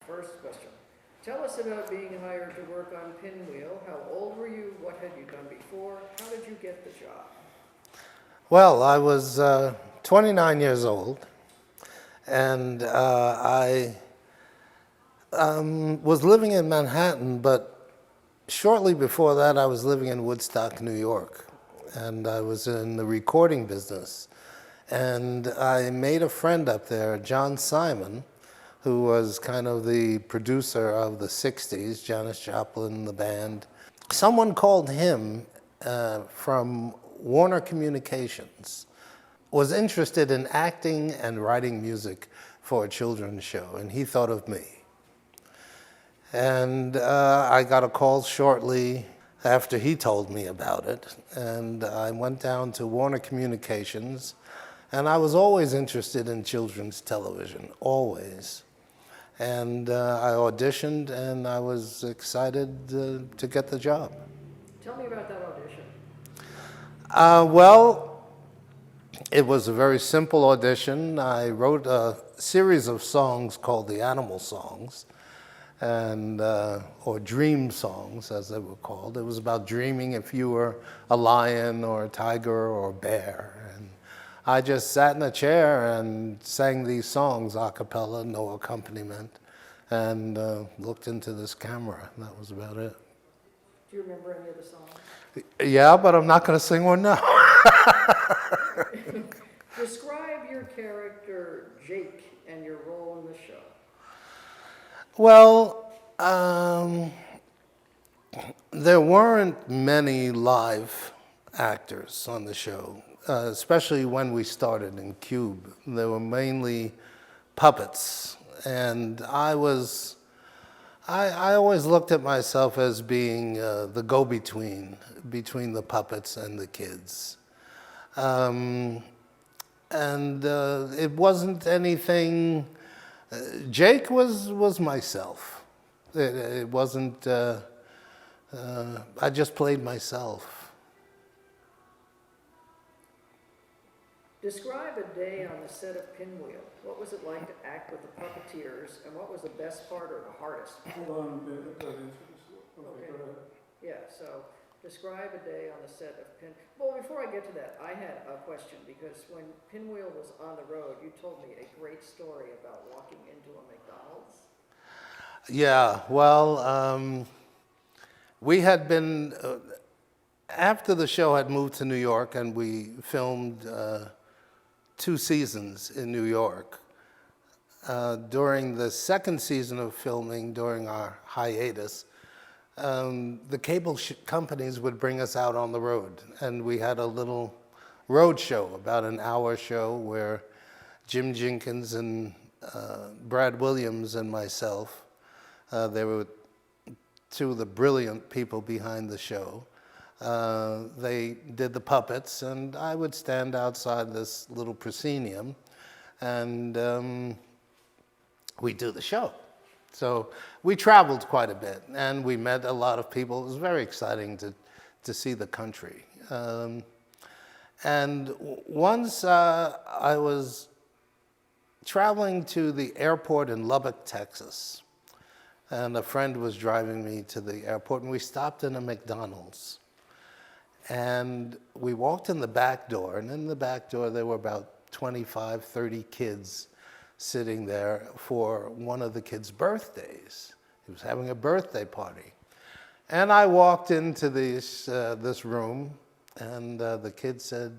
First question. Tell us about being hired to work on Pinwheel. How old were you? What had you done before? How did you get the job? Well, I was 29 years old, and I was living in Manhattan, but shortly before that, I was living in Woodstock, New York, and I was in the recording business. And I made a friend up there, John Simon, who was kind of the producer of the 60s, Janis Joplin, the band. Someone called him from Warner Communications, was interested in acting and writing music for a children's show, and he thought of me. And I got a call shortly after he told me about it, and I went down to Warner Communications, and I was always interested in children's television, always. And I auditioned, and I was excited to get the job. Tell me about that audition. Well, it was a very simple audition. I wrote a series of songs called the Animal Songs, and or dream songs, as they were called. It was about dreaming if you were a lion or a tiger or a bear. And I just sat in a chair and sang these songs a cappella, no accompaniment, and looked into this camera. That was about it. Do you remember any of the songs? Yeah, but I'm not going to sing one now. Describe your character, Jake, and your role in the show. Well, there weren't many live actors on the show, especially when we started in Cube. They were mainly puppets, and I always looked at myself as being the go-between between the puppets and the kids. And it wasn't anything. Jake was myself. It wasn't. I just played myself. Describe a day on the set of Pinwheel. What was it like to act with the puppeteers, and what was the best part or the hardest? Hold on a minute. Okay, go ahead. Yeah, so describe a day on the set of Well, before I get to that, I had a question, because when Pinwheel was on the road, you told me a great story about walking into a McDonald's. Yeah, well, we had been, after the show had moved to New York, and we filmed 2 seasons in New York. During the second season of filming, during our hiatus, the cable companies would bring us out on the road, and we had a little road show, about an hour show, where Jim Jenkins and Brad Williams and myself, they were 2 of the brilliant people behind the show. They did the puppets, and I would stand outside this little proscenium, and we'd do the show. So we traveled quite a bit, and we met a lot of people. It was very exciting to see the country. And once I was traveling to the airport in Lubbock, Texas, and a friend was driving me to the airport, and we stopped in a McDonald's. And we walked in the back door, and in the back door there were about 25, 30 kids sitting there for one of the kids' birthdays. He was having a birthday party. And I walked into this room, and the kid said,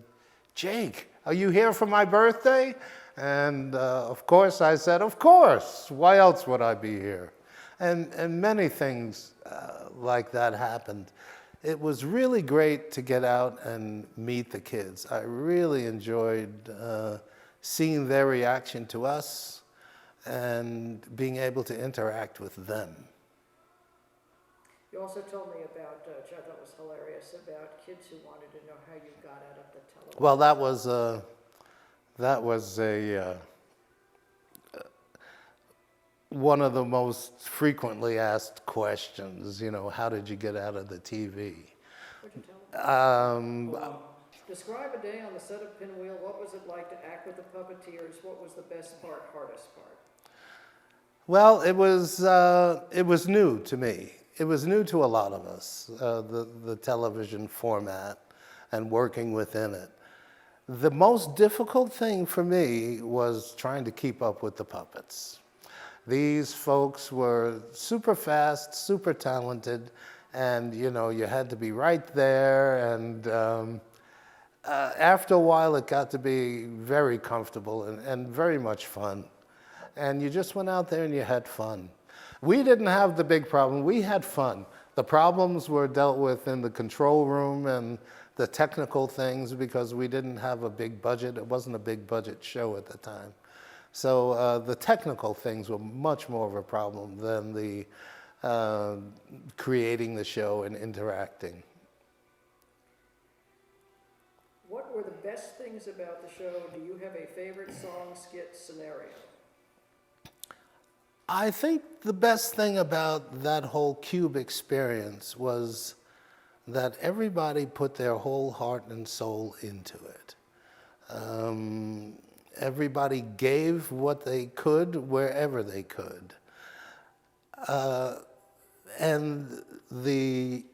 "Jake, are you here for my birthday?" And of course I said, "Of course, why else would I be here?" And many things like that happened. It was really great to get out and meet the kids. I really enjoyed seeing their reaction to us and being able to interact with them. You also told me about, which I thought was hilarious, about kids who wanted to know how you got out of the television. Well, that was one of the most frequently asked questions. You know, how did you get out of the TV? Would you tell me? Um, Describe a day on the set of Pinwheel. What was it like to act with the puppeteers? What was the best part, hardest part? Well, it was new to me. It was new to a lot of us, the television format and working within it. The most difficult thing for me was trying to keep up with the puppets. These folks were super fast, super talented, and you know, you had to be right there. And after a while, it got to be very comfortable and very much fun. And you just went out there and you had fun. We didn't have the big problem. We had fun. The problems were dealt with in the control room and the technical things because we didn't have a big budget. It wasn't a big budget show at the time. So the technical things were much more of a problem than the creating the show and interacting. What were the best things about the show? Do you have a favorite song, skit, scenario? I think the best thing about that whole Cube experience was that everybody put their whole heart and soul into it. Everybody gave what they could wherever they could. And the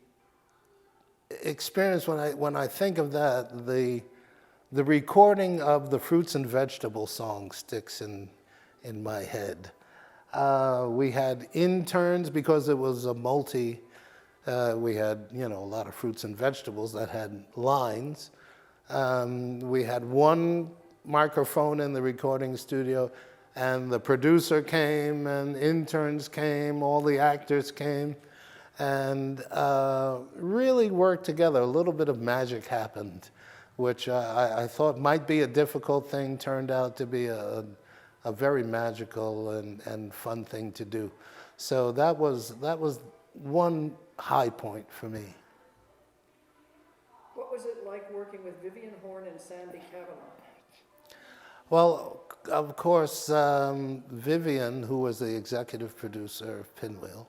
experience, when I think of that, the recording of the fruits and vegetable song sticks in my head. We had interns because it was a multi. We had, you know, a lot of fruits and vegetables that had lines. We had one microphone in the recording studio, and the producer came, and interns came, all the actors came, and really worked together. A little bit of magic happened, which I thought might be a difficult thing, turned out to be a very magical and fun thing to do. So that was one high point for me. What was it like working with Vivian Horn and Sandy Kavanaugh? Well, of course, Vivian, who was the executive producer of Pinwheel,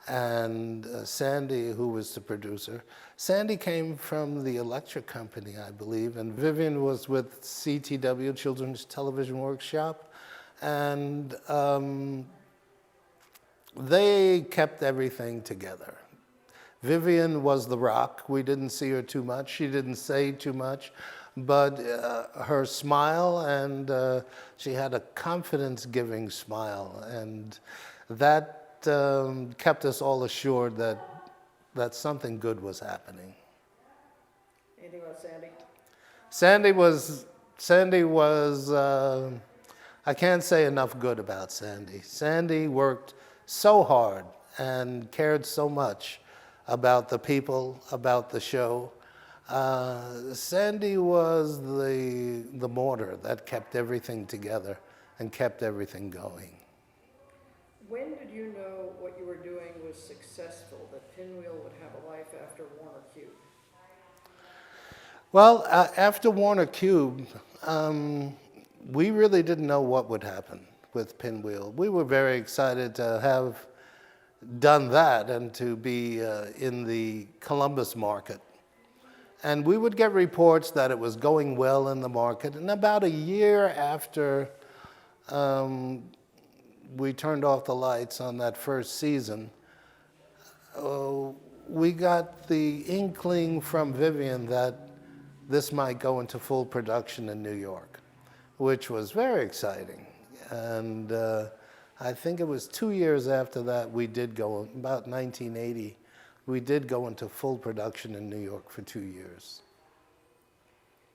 and Sandy, who was the producer. Sandy came from the Electric Company, I believe, and Vivian was with CTW, Children's Television Workshop, and they kept everything together. Vivian was the rock. We didn't see her too much. She didn't say too much, but her smile, and she had a confidence-giving smile, and that kept us all assured that something good was happening. Anything about Sandy? Sandy was I can't say enough good about Sandy. Sandy worked so hard and cared so much about the people, about the show. Sandy was the mortar that kept everything together and kept everything going. When did you know what you were doing was successful, that Pinwheel would have a life after Warner Cube? Well, after Warner Cube, we really didn't know what would happen with Pinwheel. We were very excited to have done that and to be in the Columbus market. And we would get reports that it was going well in the market. And about a year after we turned off the lights on that first season, we got the inkling from Vivian that this might go into full production in New York, which was very exciting. And I think it was 2 years after that we did go, about 1980, we did go into full production in New York for 2 years.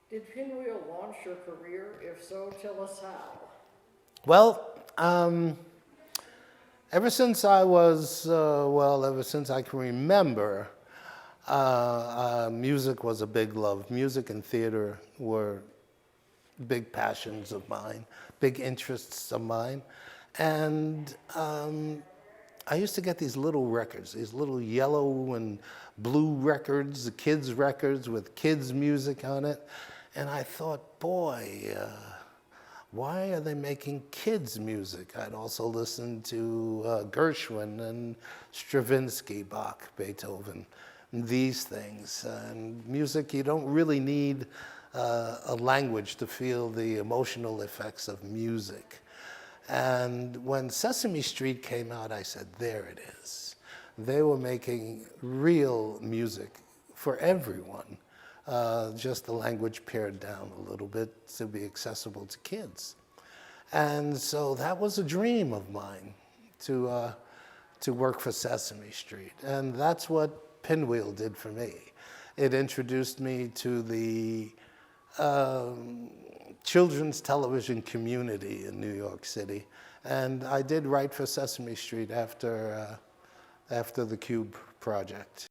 Did Pinwheel launch your career? If so, tell us how. Well, ever since I was, ever since I can remember, music was a big love. Music and theater were big passions of mine, big interests of mine. And I used to get these little records, these little yellow and blue records, the kids' records with kids' music on it. And I thought, boy, why are they making kids' music? I'd also listen to Gershwin and Stravinsky, Bach, Beethoven, these things. And music, you don't really need a language to feel the emotional effects of music. And when Sesame Street came out, I said, there it is. They were making real music for everyone, just the language pared down a little bit to be accessible to kids. And so that was a dream of mine, to work for Sesame Street. And that's what Pinwheel did for me. It introduced me to the children's television community in New York City. And I did write for Sesame Street after the Cube project.